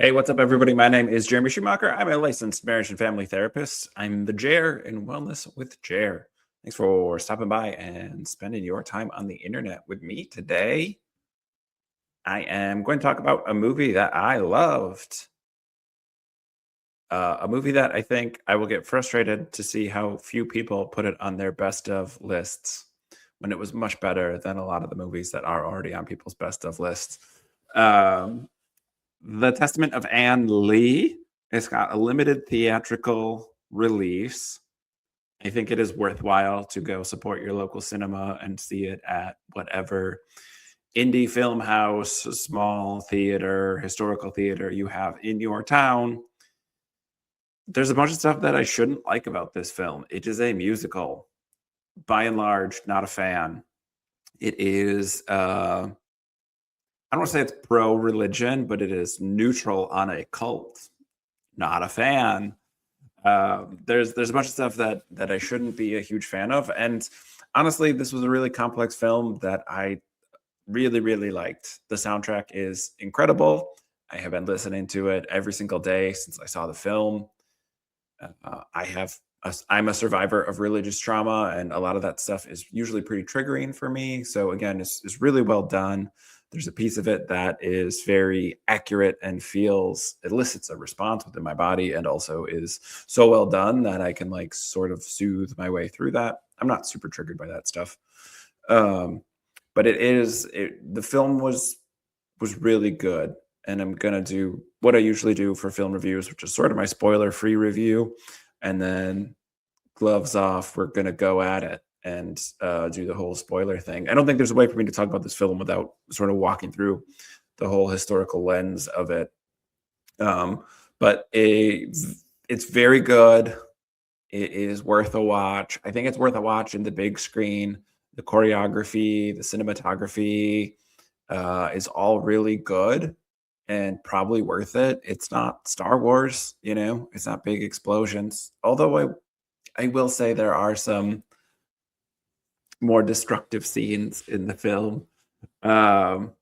Hey, what's up, everybody? My name is Jeremy Schumacher. I'm a licensed marriage and family therapist. I'm the Jer in Wellness with Jer. Thanks for stopping by and spending your time on the internet with me today. I am going to talk about a movie that I loved. A movie that I think I will get frustrated to see how few people put it on their best of lists when it was much better than a lot of the movies that are already on people's best of lists. Um, The Testament of Anne Lee. It's got a limited theatrical release. I think it is worthwhile to go support your local cinema and see it at whatever indie film house, small theater, historical theater you have in your town. There's a bunch of stuff that I shouldn't like about this film. It is a musical. By and large, not a fan. It is I don't want to say it's pro-religion, but it is neutral on a cult. Not a fan. There's a bunch of stuff that I shouldn't be a huge fan of, and honestly, this was a really complex film that I really liked. The soundtrack is incredible. I have been listening to it every single day since I saw the film. I'm a survivor of religious trauma, and a lot of that stuff is usually pretty triggering for me. So again, it's really well done. There's a piece of it that is very accurate and elicits a response within my body, and also is so well done that I can like sort of soothe my way through that. I'm not super triggered by that stuff. But the film was really good. And I'm gonna do what I usually do for film reviews, which is sort of my spoiler-free review. And then gloves off, we're gonna go at it and do the whole spoiler thing. I don't think there's a way for me to talk about this film without sort of walking through the whole historical lens of it. But it's very good. It is worth a watch. I think it's worth a watch in the big screen. The choreography, the cinematography is all really good and probably worth it. It's not Star Wars, it's not big explosions. Although I will say there are some more destructive scenes in the film. But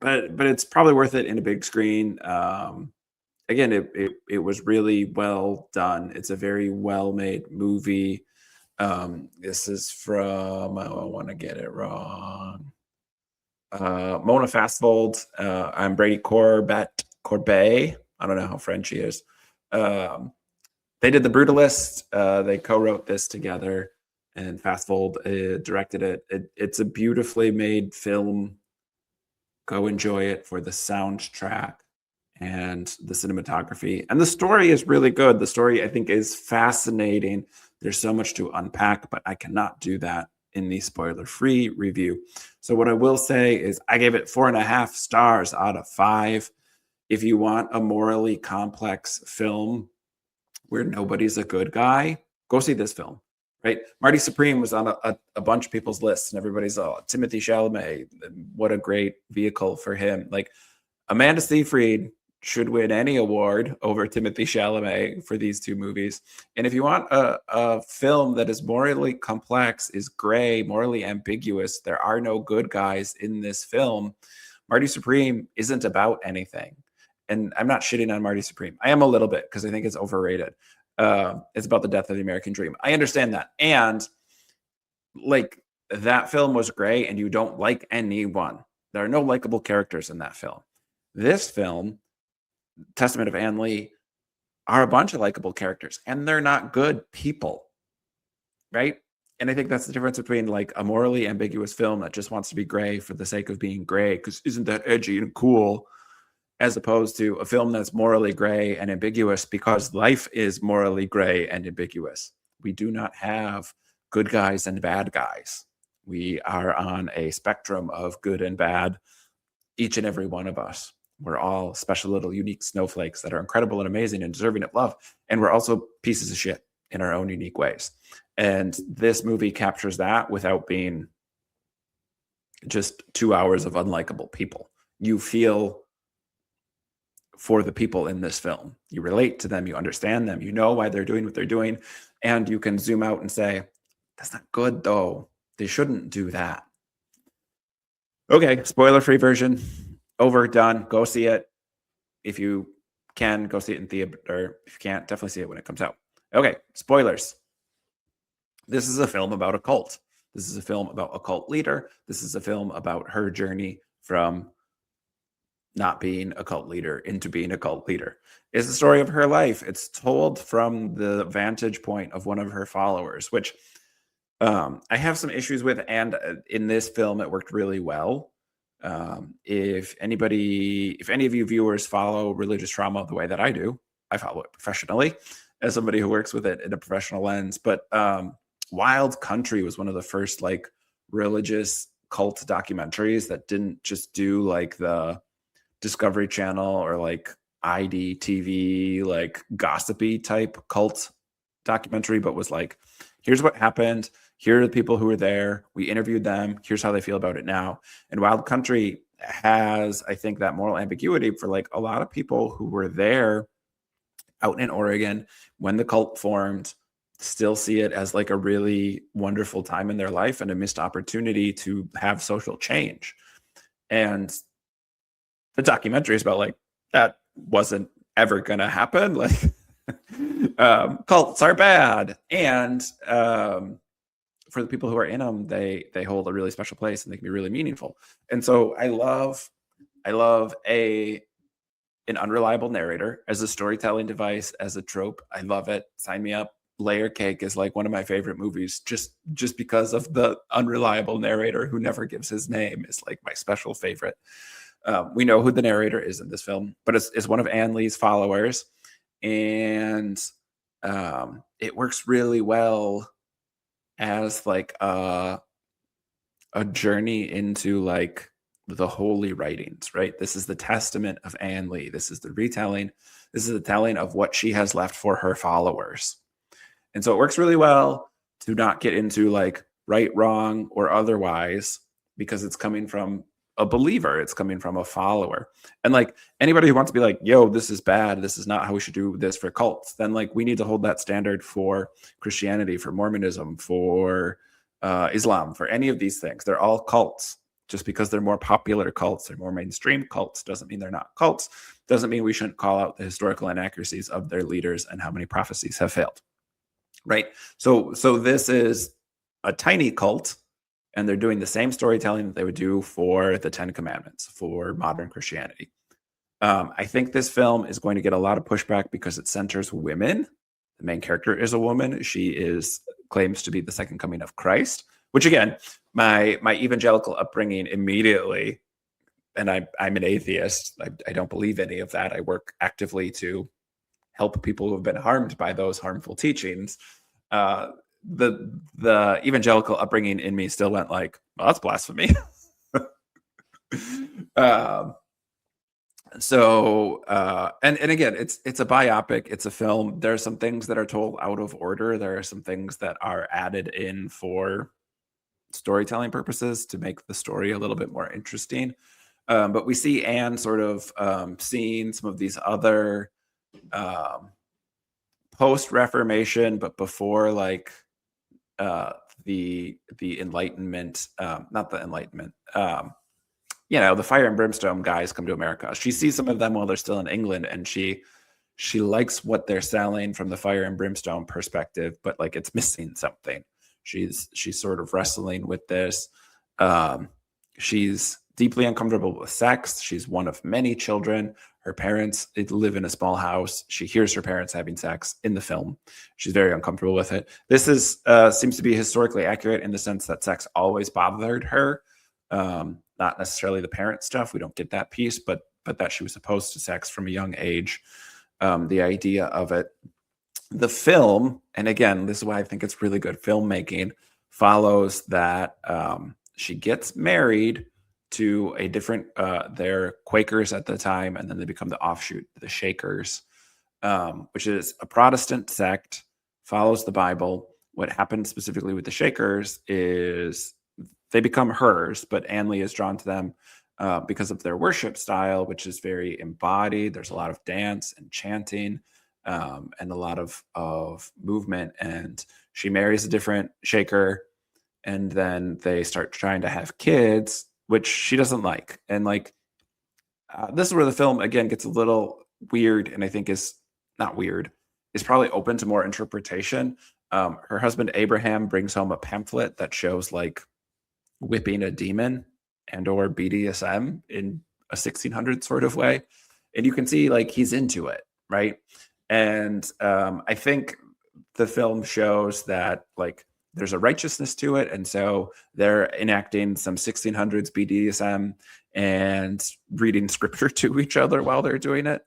it's probably worth it in a big screen. Again, it was really well done. It's a very well-made movie. This is from, I don't want to get it wrong. Mona Fastvold. I'm Brady Corbet. I don't know how French he is. They did The Brutalist. They co-wrote this together, and Fastvold directed it. It's a beautifully made film. Go enjoy it for the soundtrack and the cinematography. And the story is really good. The story, I think, is fascinating. There's so much to unpack, but I cannot do that in the spoiler-free review. So what I will say is I gave it 4.5 stars out of 5. If you want a morally complex film where nobody's a good guy, go see this film, right? Marty Supreme was on a bunch of people's lists, and everybody's, Timothy Chalamet, what a great vehicle for him. Like, Amanda Seyfried should win any award over Timothy Chalamet for these two movies. And if you want a film that is morally complex, is gray, morally ambiguous, there are no good guys in this film, Marty Supreme isn't about anything. And I'm not shitting on Marty Supreme. I am a little bit, because I think it's overrated. It's about the death of the American dream. I understand that. And like, that film was gray, and you don't like anyone. There are no likable characters in that film. This film, Testament of Anne Lee, are a bunch of likable characters, and they're not good people, right? And I think that's the difference between like a morally ambiguous film that just wants to be gray for the sake of being gray, because isn't that edgy and cool, as opposed to a film that's morally gray and ambiguous because life is morally gray and ambiguous. We do not have good guys and bad guys. We are on a spectrum of good and bad, each and every one of us. We're all special little unique snowflakes that are incredible and amazing and deserving of love. And we're also pieces of shit in our own unique ways. And this movie captures that without being just 2 hours of unlikable people. You feel for the people in this film. You relate to them, you understand them, you know why they're doing what they're doing, and you can zoom out and say, that's not good though. They shouldn't do that. Okay, spoiler-free version. Over, done. Go see it. If you can, go see it in theater. If you can't, definitely see it when it comes out. Okay, spoilers. This is a film about a cult. This is a film about a cult leader. This is a film about her journey from not being a cult leader into being a cult leader. It's the story of her life. It's told from the vantage point of one of her followers, which I have some issues with. And in this film, it worked really well. If any of you viewers follow religious trauma the way that I do, I follow it professionally as somebody who works with it in a professional lens. But Wild Country was one of the first like religious cult documentaries that didn't just do like the Discovery Channel or like IDTV, like gossipy type cult documentary, but was like, here's what happened. Here are the people who were there. We interviewed them. Here's how they feel about it now. And Wild Country has, I think, that moral ambiguity for like a lot of people who were there out in Oregon when the cult formed, still see it as like a really wonderful time in their life and a missed opportunity to have social change. And the documentary is about like, that wasn't ever going to happen. Like, cults are bad. And for the people who are in them, they hold a really special place and they can be really meaningful. And so I love an unreliable narrator as a storytelling device, as a trope. I love it. Sign me up. Layer Cake is like one of my favorite movies just because of the unreliable narrator who never gives his name is like my special favorite. We know who the narrator is in this film, but it's one of Ann Lee's followers. And it works really well as like a journey into like the holy writings, right? This is the testament of Ann Lee. This is the retelling. This is the telling of what she has left for her followers. And so it works really well to not get into like right, wrong, or otherwise, because it's coming from a believer. It's coming from a follower. And like anybody who wants to be like, yo, this is bad, this is not how we should do this for cults, then like we need to hold that standard for Christianity, for Mormonism, for Islam, for any of these things. They're all cults. Just because they're more popular cults or more mainstream cults doesn't mean they're not cults. Doesn't mean we shouldn't call out the historical inaccuracies of their leaders and how many prophecies have failed. Right. So this is a tiny cult, and they're doing the same storytelling that they would do for the 10 Commandments, for modern Christianity. I think this film is going to get a lot of pushback because it centers women. The main character is a woman. She claims to be the second coming of Christ, which again, my evangelical upbringing immediately, and I'm an atheist. I don't believe any of that. I work actively to help people who have been harmed by those harmful teachings. The evangelical upbringing in me still went like, well, that's blasphemy. And again, it's a biopic. It's a film. There are some things that are told out of order. There are some things that are added in for storytelling purposes to make the story a little bit more interesting. But we see Anne sort of seeing some of these other post-Reformation, but before like the Enlightenment, not the Enlightenment, the fire and brimstone guys come to America. She sees some of them while they're still in England, and she likes what they're selling from the fire and brimstone perspective, but like it's missing something. She's sort of wrestling with this. She's deeply uncomfortable with sex. She's one of many children. Her parents live in a small house. She hears her parents having sex in the film. She's very uncomfortable with it. This seems to be historically accurate in the sense that sex always bothered her. Not necessarily the parent stuff. We don't get that piece, but that she was opposed to sex from a young age. The idea of it. The film, and again, this is why I think it's really good filmmaking, follows that she gets married to a different, they're Quakers at the time, and then they become the offshoot, the Shakers, which is a Protestant sect, follows the Bible. What happened specifically with the Shakers is they become hers, but Ann Lee is drawn to them because of their worship style, which is very embodied. There's a lot of dance and chanting and a lot of movement. And she marries a different Shaker, and then they start trying to have kids, which she doesn't like. And like, this is where the film again gets a little weird and I think is not weird, is probably open to more interpretation. Her husband Abraham brings home a pamphlet that shows like whipping a demon and or BDSM in a 1600 sort of way. And you can see like he's into it, right? And I think the film shows that like there's a righteousness to it. And so they're enacting some 1600s BDSM and reading scripture to each other while they're doing it.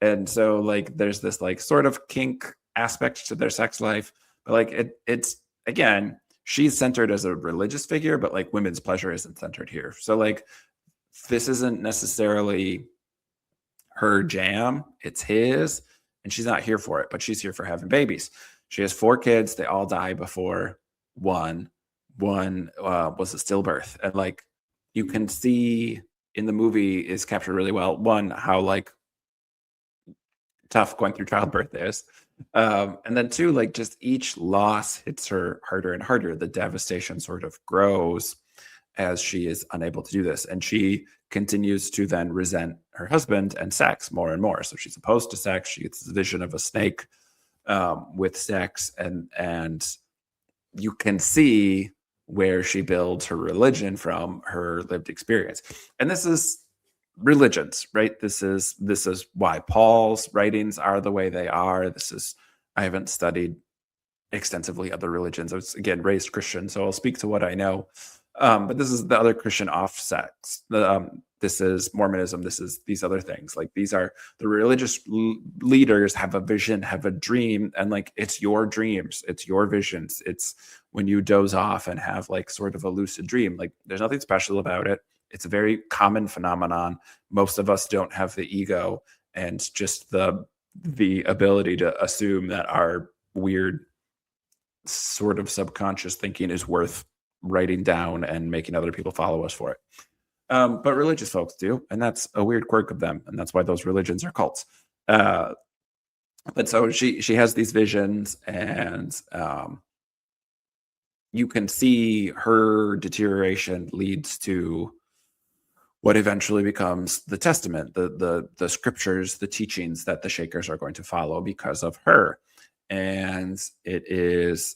And so like there's this like sort of kink aspect to their sex life, but like it's again, she's centered as a religious figure, but like women's pleasure isn't centered here. So like this isn't necessarily her jam, it's his, and she's not here for it, but she's here for having babies. She has 4 kids, they all die before one. One was a stillbirth. And like you can see in the movie is captured really well, one, how like tough going through childbirth is. And then two, like just each loss hits her harder and harder. The devastation sort of grows as she is unable to do this. And she continues to then resent her husband and sex more and more. So she's opposed to sex. She gets this vision of a snake with sex. And you can see where she builds her religion from her lived experience. And this is religions, right? This is why Paul's writings are the way they are. I haven't studied extensively other religions. I was again raised Christian, so I'll speak to what I know. But this is the other Christian offsets. This is Mormonism. This is these other things. Like these are the religious leaders have a vision, have a dream, and like it's your dreams, it's your visions. It's when you doze off and have like sort of a lucid dream. Like there's nothing special about it. It's a very common phenomenon. Most of us don't have the ego and just the ability to assume that our weird sort of subconscious thinking is worth writing down and making other people follow us for it. But religious folks do, and that's a weird quirk of them, and that's why those religions are cults. But so she has these visions, and you can see her deterioration leads to what eventually becomes the testament, the scriptures, the teachings that the Shakers are going to follow because of her. And it is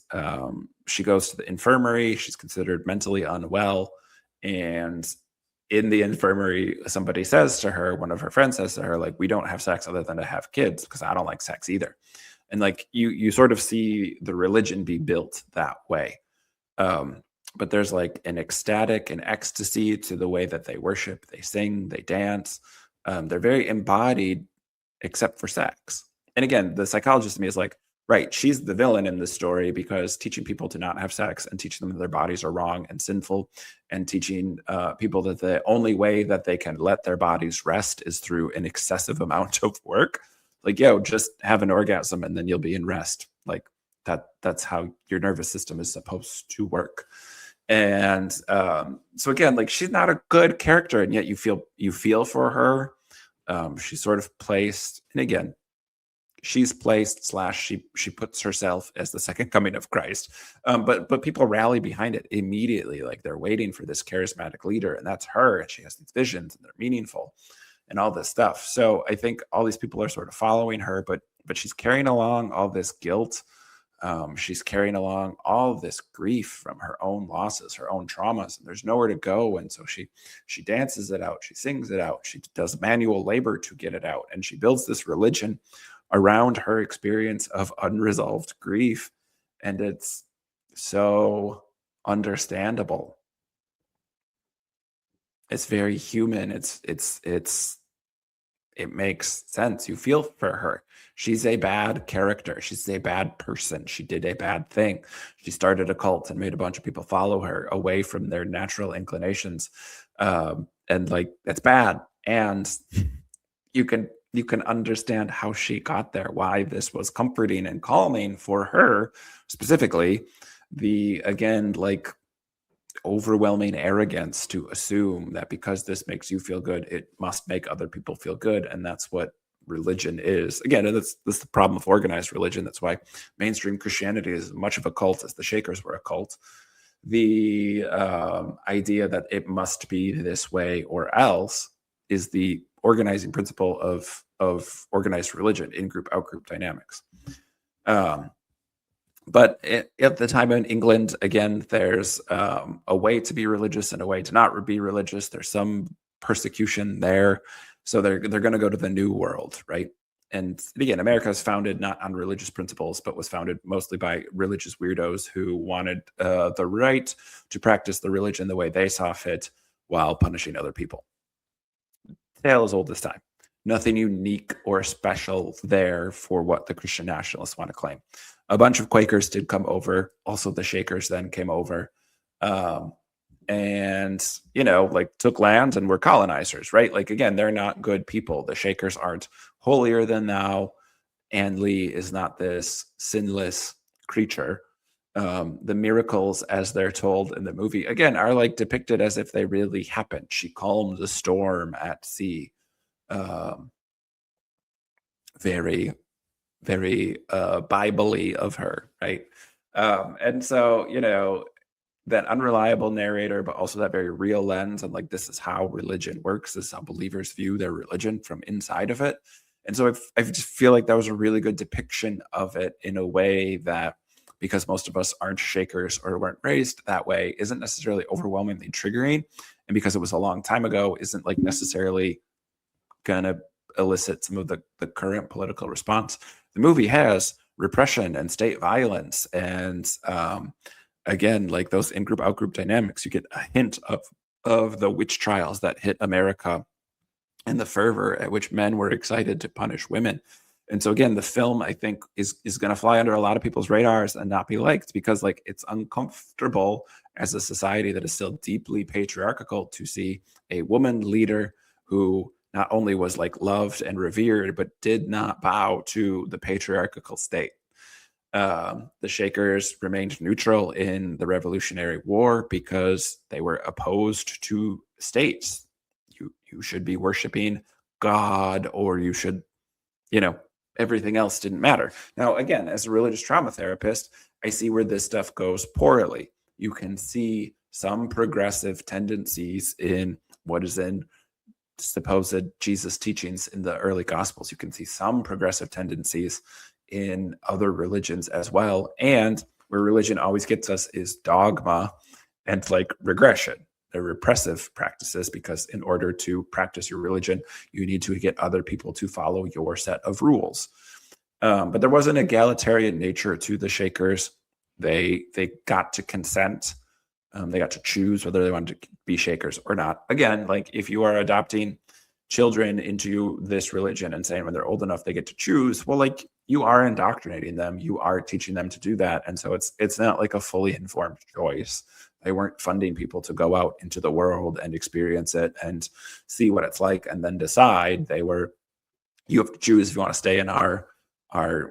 she goes to the infirmary. She's considered mentally unwell, and in the infirmary, somebody says to her, one of her friends says to her, like, we don't have sex other than to have kids because I don't like sex either. And like you sort of see the religion be built that way. But there's like an ecstatic and ecstasy to the way that they worship, they sing, they dance. They're very embodied, except for sex. And again, the psychologist in me is like, right, she's the villain in this story because teaching people to not have sex and teaching them that their bodies are wrong and sinful, and teaching people that the only way that they can let their bodies rest is through an excessive amount of work. Like, yo, just have an orgasm and then you'll be in rest. Like that's how your nervous system is supposed to work. And so again, like she's not a good character, and yet you feel for her. She's sort of placed, and again, she's placed / she puts herself as the second coming of Christ. But people rally behind it immediately, like they're waiting for this charismatic leader, and that's her. And she has these visions, and they're meaningful, and all this stuff. So I think all these people are sort of following her, but she's carrying along all this guilt. She's carrying along all of this grief from her own losses, her own traumas, and there's nowhere to go. And so she dances it out, she sings it out, she does manual labor to get it out, and she builds this religion around her experience of unresolved grief. And it's so understandable. It's very human. It makes sense. You feel for her. She's a bad character. She's a bad person. She did a bad thing. She started a cult and made a bunch of people follow her away from their natural inclinations. And like, that's bad. And you can understand how she got there, why this was comforting and calming for her, specifically the, again, like overwhelming arrogance to assume that because this makes you feel good, it must make other people feel good. And that's what religion is. Again, that's the problem of organized religion. That's why mainstream Christianity is as much of a cult as the Shakers were a cult. The idea that it must be this way or else is the organizing principle of organized religion, in group out group dynamics. Um, but at the time in England, again, there's a way to be religious and a way to not be religious. There's some persecution there, so they're going to go to the New World, right? And again, America is founded not on religious principles, but was founded mostly by religious weirdos who wanted the right to practice the religion the way they saw fit while punishing other people. Tale as old as time. Nothing unique or special there for what the Christian nationalists want to claim. A bunch of Quakers did come over. Also, the Shakers then came over. And, like took land and were colonizers, right? Like, again, they're not good people. The Shakers aren't holier than thou. Anne Lee is not this sinless creature. The miracles, as they're told in the movie, again, are like depicted as if they really happened. She calmed the storm at sea. Very, very Bible-y of her, right? And so, that unreliable narrator, but also that very real lens and like, this is how religion works. This is how believers view their religion from inside of it. And so I just feel like that was a really good depiction of it in a way that, because most of us aren't Shakers or weren't raised that way, isn't necessarily overwhelmingly triggering. And because it was a long time ago, isn't like necessarily going to elicit some of the current political response. The movie has repression and state violence and again, like those in-group out-group dynamics. You get a hint of the witch trials that hit America and the fervor at which men were excited to punish women. And so again, the film, I think, is going to fly under a lot of people's radars and not be liked because like it's uncomfortable as a society that is still deeply patriarchal to see a woman leader who not only was like loved and revered, but did not bow to the patriarchal state. The Shakers remained neutral in the Revolutionary War because they were opposed to states. You should be worshiping God, or you should, everything else didn't matter. Now, again, as a religious trauma therapist, I see where this stuff goes poorly. You can see some progressive tendencies in what is in supposed Jesus teachings in the early Gospels. You can see some progressive tendencies in other religions as well. And where religion always gets us is dogma and like regression. They're repressive practices because in order to practice your religion, you need to get other people to follow your set of rules. But there was an egalitarian nature to the Shakers. They got to consent. They got to choose whether they wanted to be Shakers or not. Again, like if you are adopting children into this religion and saying when they're old enough they get to choose, well, like you are indoctrinating them, you are teaching them to do that. And so it's not like a fully informed choice. They weren't funding people to go out into the world and experience it and see what it's like and then decide. You have to choose if you want to stay in our I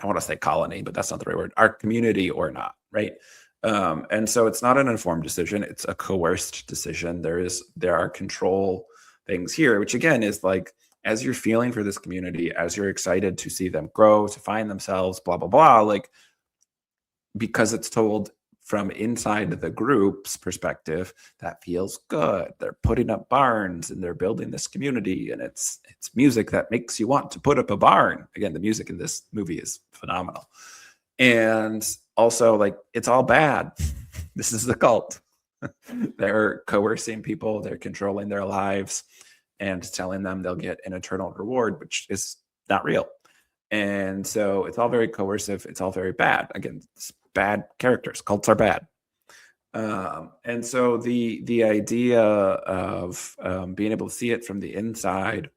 want to say colony, but that's not the right word, our community or not, right? And so it's not an informed decision, it's a coerced decision. There are control things here, which again is like, as you're feeling for this community, as you're excited to see them grow, to find themselves, blah, blah, blah, like, because it's told from inside the group's perspective, that feels good. They're putting up barns and they're building this community, and it's music that makes you want to put up a barn. Again, the music in this movie is phenomenal. And also, like, it's all bad. This is the cult. They're coercing people, they're controlling their lives and telling them they'll get an eternal reward, which is not real. And so it's all very coercive. It's all very bad. Again, it's bad characters. Cults are bad. And so the idea of being able to see it from the inside,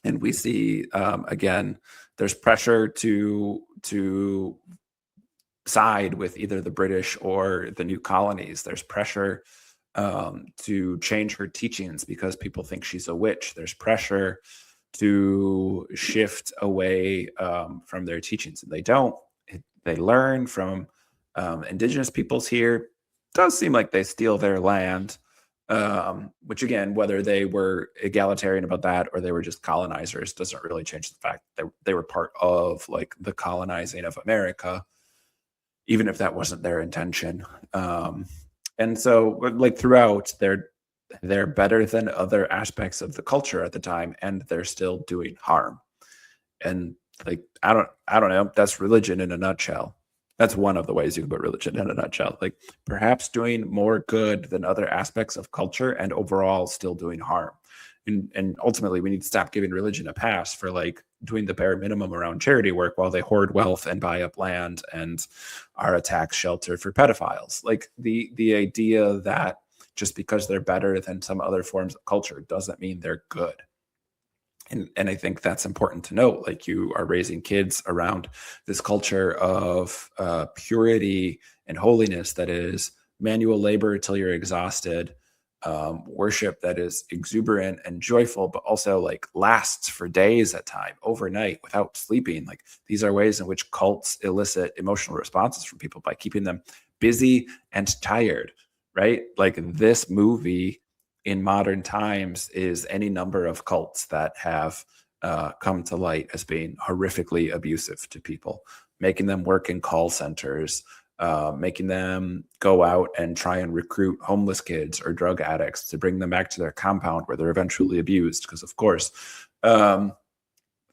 and we see again, there's pressure to side with either the British or the new colonies. There's pressure to change her teachings because people think she's a witch. There's pressure to shift away from their teachings, and they don't. They learn from indigenous peoples here. It does seem like they steal their land, which again, whether they were egalitarian about that or they were just colonizers, doesn't really change the fact that they were part of like the colonizing of America, even if that wasn't their intention. And so like throughout, they're better than other aspects of the culture at the time, and they're still doing harm. And like, I don't know, that's religion in a nutshell. That's one of the ways you can put religion in a nutshell. Like perhaps doing more good than other aspects of culture and overall still doing harm. And ultimately we need to stop giving religion a pass for like doing the bare minimum around charity work while they hoard wealth and buy up land and are a tax shelter for pedophiles. Like the idea that just because they're better than some other forms of culture doesn't mean they're good. And I think that's important to note. Like you are raising kids around this culture of purity and holiness that is manual labor till you're exhausted, worship that is exuberant and joyful, but also like lasts for days at time, overnight without sleeping. Like these are ways in which cults elicit emotional responses from people by keeping them busy and tired, right? Like this movie in modern times is any number of cults that have come to light as being horrifically abusive to people, making them work in call centers, making them go out and try and recruit homeless kids or drug addicts to bring them back to their compound where they're eventually abused. Because of course, the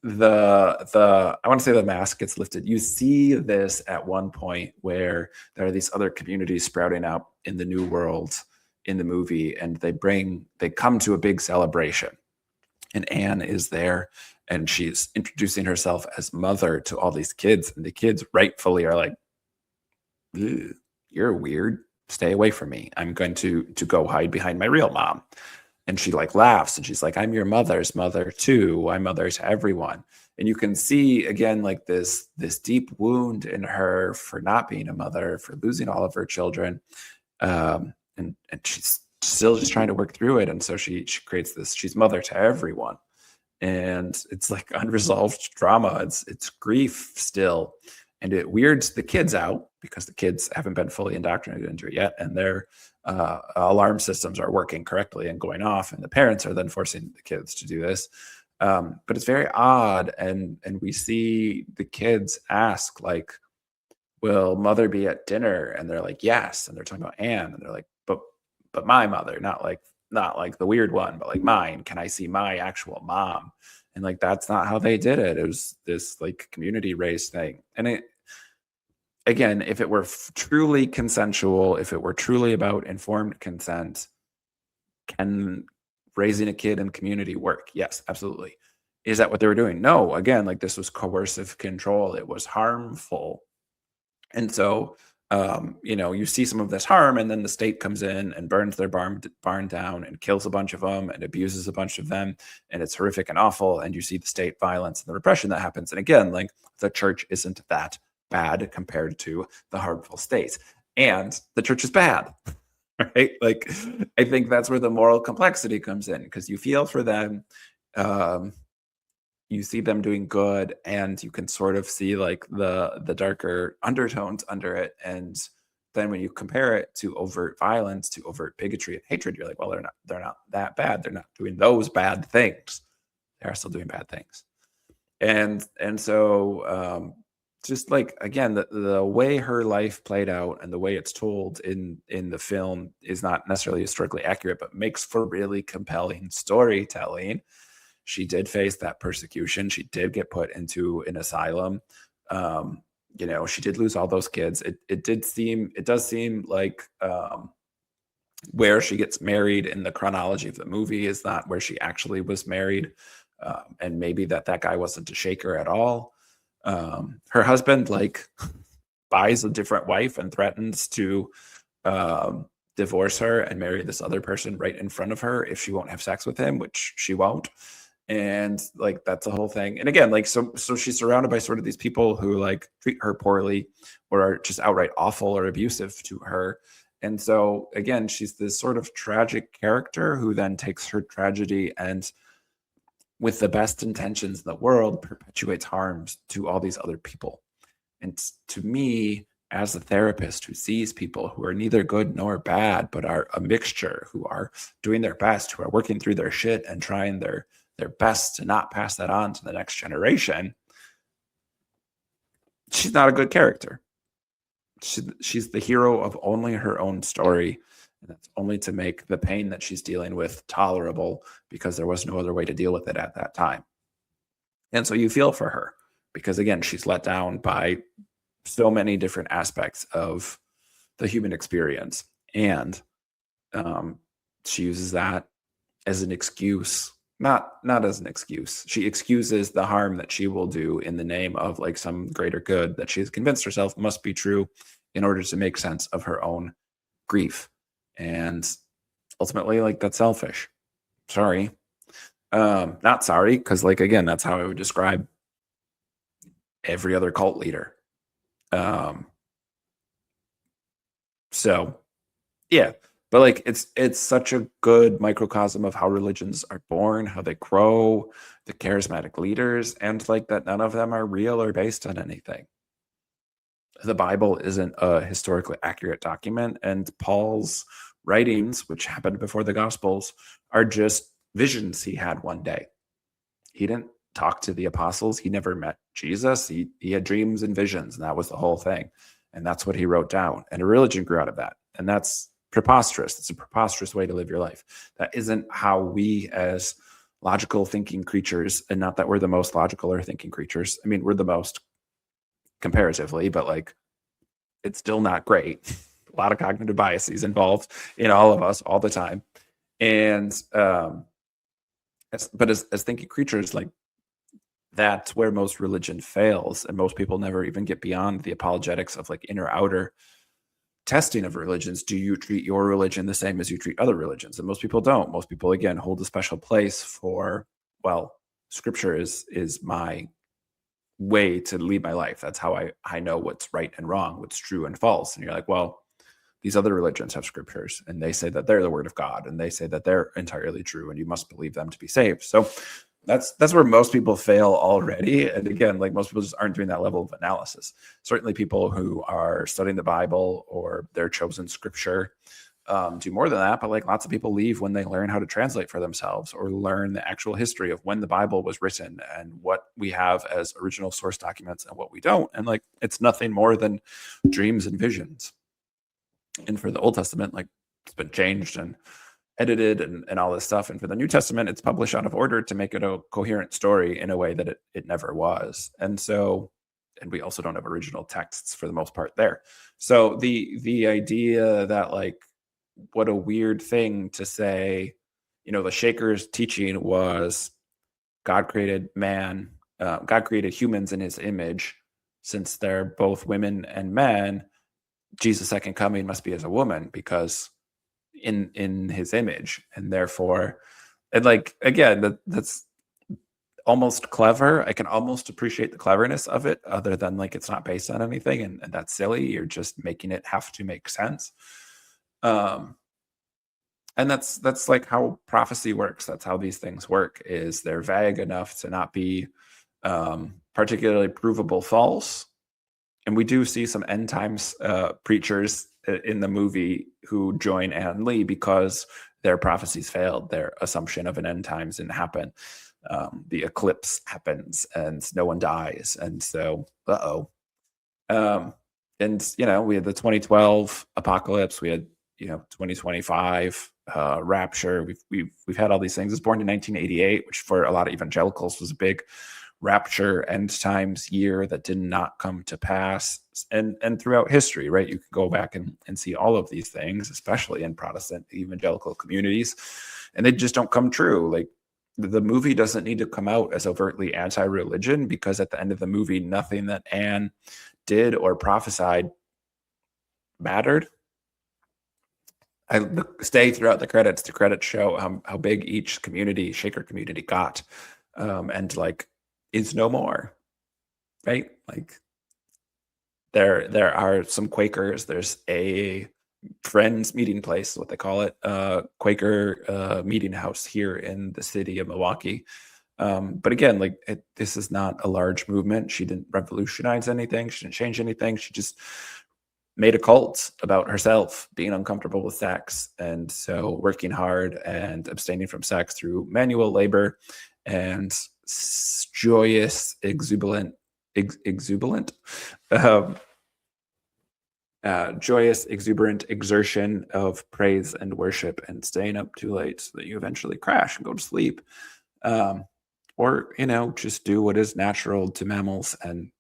I want to say the mask gets lifted. You see this at one point where there are these other communities sprouting up in the new world in the movie, and they come to a big celebration, and Anne is there, and she's introducing herself as mother to all these kids, and the kids rightfully are like, "Ew, you're weird, stay away from me, I'm going to go hide behind my real mom." And she like laughs and she's like, "I'm your mother's mother too, I'm mother to everyone." And you can see again like this deep wound in her for not being a mother, for losing all of her children, and she's still just trying to work through it. And so she creates this, she's mother to everyone, and it's like unresolved drama. It's grief still, and it weirds the kids out because the kids haven't been fully indoctrinated into it yet, and their alarm systems are working correctly and going off, and the parents are then forcing the kids to do this. But it's very odd, and we see the kids ask like, "Will mother be at dinner?" And they're like, "Yes." And they're talking about Anne, and they're like, but my mother, not like the weird one, but like mine. Can I see my actual mom?" And like that's not how they did it. It was this like community race thing. And it again, if it were truly consensual, if it were truly about informed consent, can raising a kid in community work? Yes, absolutely. Is that what they were doing? No. Again, like this was coercive control. It was harmful. And so, you see some of this harm, and then the state comes in and burns their barn down and kills a bunch of them and abuses a bunch of them, and it's horrific and awful. And you see the state violence and the repression that happens. And again, like the church isn't that bad compared to the harmful state, and the church is bad, right? Like, I think that's where the moral complexity comes in because you feel for them. Um, you see them doing good, and you can sort of see like the darker undertones under it. And then when you compare it to overt violence, to overt bigotry and hatred, you're like, well, they're not that bad, they're not doing those bad things, they are still doing bad things. And so just like again, the way her life played out and the way it's told in the film is not necessarily historically accurate, but makes for really compelling storytelling. She did face that persecution. She did get put into an asylum. She did lose all those kids. It does seem like where she gets married in the chronology of the movie is not where she actually was married. And maybe that guy wasn't a shaker at all. Her husband like buys a different wife and threatens to divorce her and marry this other person right in front of her if she won't have sex with him, which she won't. And like that's the whole thing. And again, like so she's surrounded by sort of these people who like treat her poorly or are just outright awful or abusive to her. And so again, she's this sort of tragic character who then takes her tragedy and with the best intentions in the world perpetuates harms to all these other people. And to me, as a therapist who sees people who are neither good nor bad, but are a mixture, who are doing their best, who are working through their shit and trying their best to not pass that on to the next generation, she's not a good character. She's the hero of only her own story. And that's only to make the pain that she's dealing with tolerable because there was no other way to deal with it at that time. And so you feel for her because, again, she's let down by so many different aspects of the human experience. And um, she uses that as an excuse, not as an excuse. She excuses the harm that she will do in the name of like some greater good that she's convinced herself must be true in order to make sense of her own grief. And ultimately, like, that's selfish. Sorry. Not sorry, because like again, that's how I would describe every other cult leader. Um, so yeah, but like it's such a good microcosm of how religions are born, how they grow, the charismatic leaders, and like that none of them are real or based on anything. The Bible isn't a historically accurate document, and Paul's writings, which happened before the Gospels, are just visions he had one day. He didn't talk to the apostles. He never met Jesus. He had dreams and visions, and that was the whole thing. And that's what he wrote down. And a religion grew out of that. And that's preposterous. It's a preposterous way to live your life. That isn't how we, as logical thinking creatures, and not that we're the most logical or thinking creatures. I mean, we're the most comparatively, but like it's still not great. A lot of cognitive biases involved in all of us all the time. And as thinking creatures, like that's where most religion fails, and most people never even get beyond the apologetics of like inner outer testing of religions. Do you treat your religion the same as you treat other religions? And most people don't. Most people, again, hold a special place for, well, scripture is my way to lead my life. That's how I know what's right and wrong, what's true and false. And you're like, well, these other religions have scriptures and they say that they're the word of God and they say that they're entirely true and you must believe them to be saved. So that's where most people fail already. And again, like most people just aren't doing that level of analysis. Certainly people who are studying the Bible or their chosen scripture do more than that. But like lots of people leave when they learn how to translate for themselves or learn the actual history of when the Bible was written and what we have as original source documents and what we don't. And like it's nothing more than dreams and visions. And for the Old Testament, like it's been changed and edited and all this stuff. And for the New Testament, it's published out of order to make it a coherent story in a way that it never was. And so, and we also don't have original texts for the most part there. So the idea that like, what a weird thing to say, you know, the Shakers teaching was God created man, God created humans in his image. Since they're both women and men, Jesus' second coming must be as a woman because in his image, and therefore, and like again, that's almost clever. I can almost appreciate the cleverness of it, other than like it's not based on anything, and that's silly. You're just making it have to make sense. Um, and that's like how prophecy works. That's how these things work. Is they're vague enough to not be particularly provable false. And we do see some end times preachers in the movie who join Ann Lee because their prophecies failed. Their assumption of an end times didn't happen. The eclipse happens and no one dies. And so, and, you know, we had the 2012 apocalypse. We had, you know, 2025 rapture. We've had all these things. It was born in 1988, which for a lot of evangelicals was a big rapture end times year that did not come to pass, and throughout history, right? You can go back and see all of these things, especially in Protestant evangelical communities, and they just don't come true. Like the movie doesn't need to come out as overtly anti-religion, because at the end of the movie, nothing that Anne did or prophesied mattered. I stay throughout the credits. The credits show how big each community, Shaker community, got, and like is no more, right? Like there are some Quakers. There's a Friends meeting place, what they call it, Quaker meeting house here in the city of Milwaukee. But again, like this is not a large movement. She didn't revolutionize anything. She didn't change anything. She just made a cult about herself being uncomfortable with sex, and so working hard and abstaining from sex through manual labor and joyous, exuberant, um, joyous, exuberant exertion of praise and worship and staying up too late so that you eventually crash and go to sleep. Um, or, just do what is natural to mammals and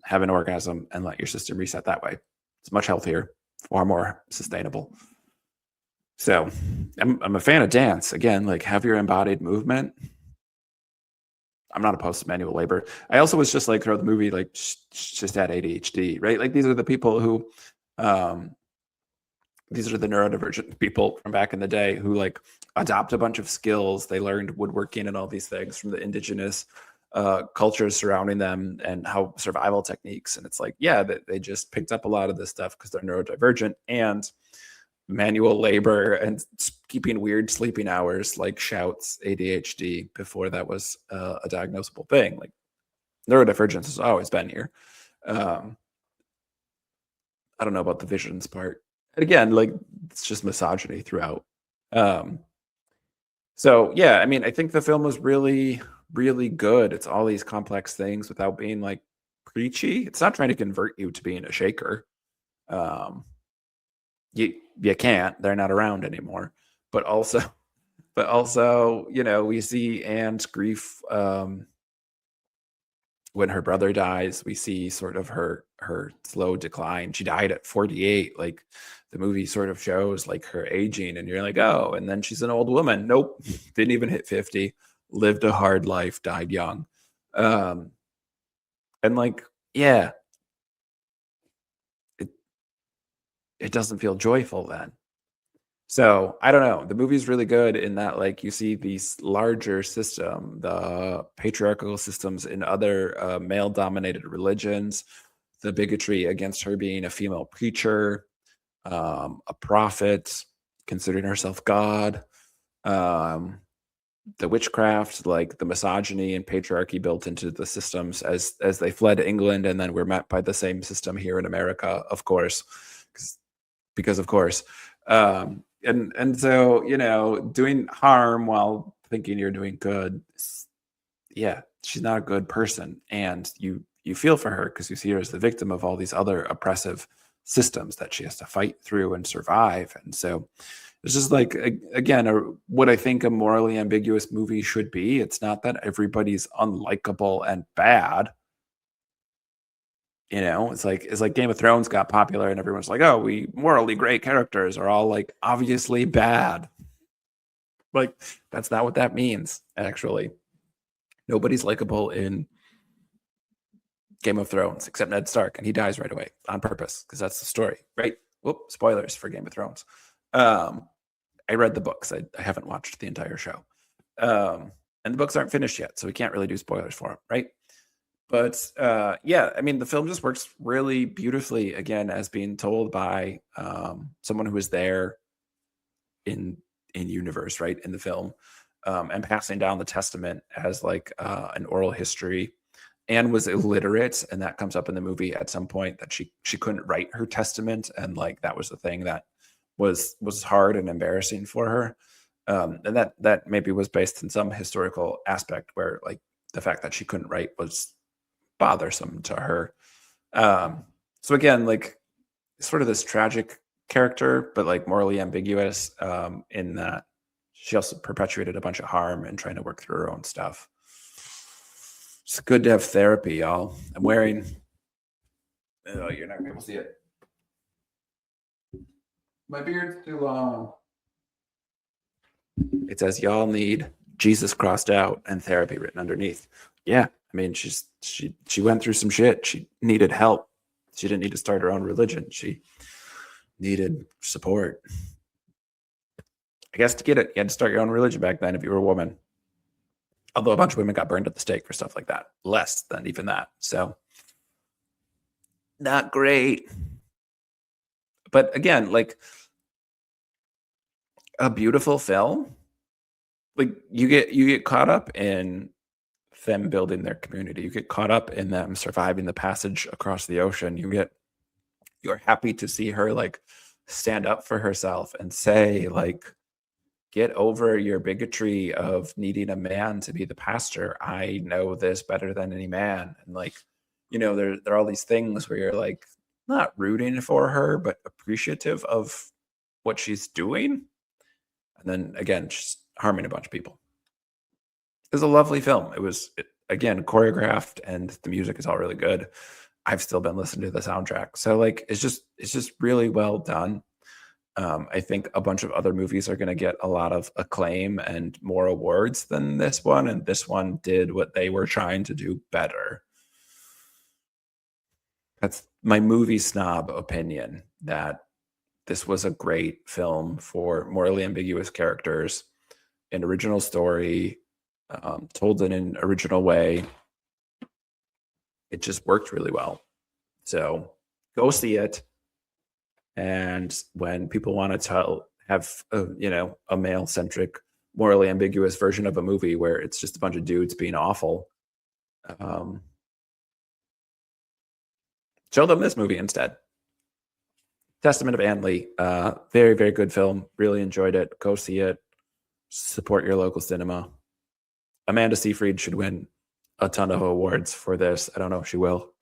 have an orgasm and let your system reset that way. It's much healthier, far more sustainable. So I'm a fan of dance. Again, like have your embodied movement. I'm not opposed to manual labor. I also was just like throughout the movie, like just had ADHD, right? Like these are the people who, um, these are the neurodivergent people from back in the day who like adopt a bunch of skills. They learned woodworking and all these things from the indigenous cultures surrounding them and how survival techniques. And it's like, yeah, they just picked up a lot of this stuff because they're neurodivergent, and manual labor and keeping weird sleeping hours like shouts ADHD before that was a diagnosable thing. Like neurodivergence has always been here. Um, I don't know about the visions part. And again, like it's just misogyny throughout. Um, so yeah, I mean, I think the film was really, really good. It's all these complex things without being like preachy. It's not trying to convert you to being a shaker. Um, you can't. They're not around anymore. But also, we see Anne's grief when her brother dies. We see sort of her slow decline. She died at 48. Like the movie sort of shows like her aging, and you're like, oh, and then she's an old woman. Nope, didn't even hit 50. Lived a hard life, died young. Um, and like, yeah, it it doesn't feel joyful then. So I don't know. The movie's really good in that, like, you see these larger system, the patriarchal systems in other male-dominated religions, the bigotry against her being a female preacher, a prophet, considering herself God, um, the witchcraft, like the misogyny and patriarchy built into the systems as they fled England, and then were met by the same system here in America, of course, because of course. And so, doing harm while thinking you're doing good, yeah, she's not a good person. And you feel for her because you see her as the victim of all these other oppressive systems that she has to fight through and survive. And so it's just like, again, what I think a morally ambiguous movie should be. It's not that everybody's unlikable and bad. It's like Game of Thrones got popular and everyone's like, oh, we morally great characters are all like obviously bad. Like, that's not what that means, actually. Nobody's likable in Game of Thrones except Ned Stark, and he dies right away on purpose because that's the story, right? Whoop, spoilers for Game of Thrones. I read the books. I haven't watched the entire show. And the books aren't finished yet, so we can't really do spoilers for them, right? But yeah, I mean, the film just works really beautifully, again, as being told by someone who was there in universe, right, in the film, and passing down the testament as like an oral history. Anne was illiterate, and that comes up in the movie at some point, that she couldn't write her testament, and like that was the thing that was hard and embarrassing for her. And that maybe was based in some historical aspect where like the fact that she couldn't write was bothersome to her. So again, like sort of this tragic character, but like morally ambiguous, in that she also perpetuated a bunch of harm and trying to work through her own stuff. It's good to have therapy, y'all. I'm wearing, oh, you're not gonna be able to see it. My beard's too long. It says y'all need Jesus crossed out and therapy written underneath. Yeah, I mean, she went through some shit. She needed help. She didn't need to start her own religion. She needed support. I guess to get it, you had to start your own religion back then if you were a woman. Although a bunch of women got burned at the stake for stuff like that. Less than even that. So not great. But again, like a beautiful film. Like you get caught up in them building their community. You get caught up in them surviving the passage across the ocean. You're happy to see her like stand up for herself and say like, get over your bigotry of needing a man to be the pastor. I know this better than any man. And like, there are all these things where you're like, not rooting for her, but appreciative of what she's doing. And then again, she's harming a bunch of people. It was a lovely film. Again, choreographed and the music is all really good. I've still been listening to the soundtrack. So like it's just really well done. I think a bunch of other movies are going to get a lot of acclaim and more awards than this one, and this one did what they were trying to do better. That's my movie snob opinion, that this was a great film for morally ambiguous characters, an original story, told in an original way. It just worked really well. So go see it. And when people want to have a male centric, morally ambiguous version of a movie where it's just a bunch of dudes being awful, um, show them this movie instead. Testament of Anne Lee. Very, very good film. Really enjoyed it. Go see it. Support your local cinema. Amanda Seyfried should win a ton of awards for this. I don't know if she will.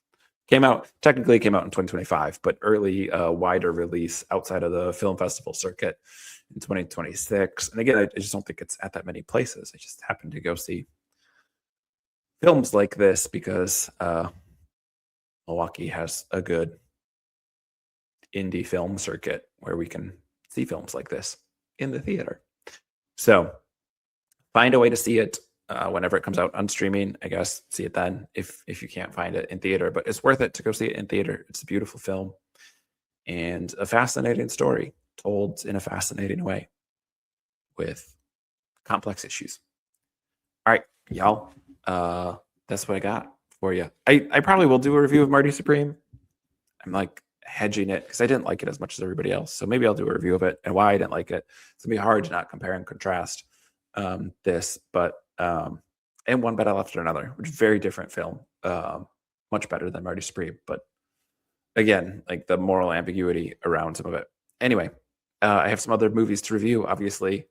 Technically came out in 2025, but early, wider release outside of the film festival circuit in 2026. And again, I just don't think it's at that many places. I just happened to go see films like this because Milwaukee has a good indie film circuit where we can see films like this in the theater. So find a way to see it whenever it comes out on streaming. I guess see it then if you can't find it in theater, but it's worth it to go see it in theater. It's a beautiful film and a fascinating story told in a fascinating way with complex issues. All right, y'all. That's what I got for you. I probably will do a review of Marty Supreme. I'm like hedging it because I didn't like it as much as everybody else. So maybe I'll do a review of it and why I didn't like it. It's gonna be hard to not compare and contrast this, but and One Better Left Another, which is a very different film, much better than Marty Supreme, but again, like the moral ambiguity around some of it. Anyway, I have some other movies to review, obviously,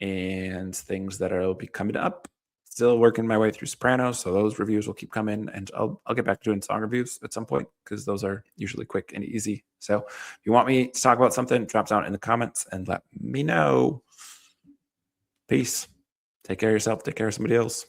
and things that will be coming up. Still working my way through Sopranos, so those reviews will keep coming, and I'll get back to doing song reviews at some point because those are usually quick and easy. So if you want me to talk about something, drop down in the comments and let me know. Peace. Take care of yourself. Take care of somebody else.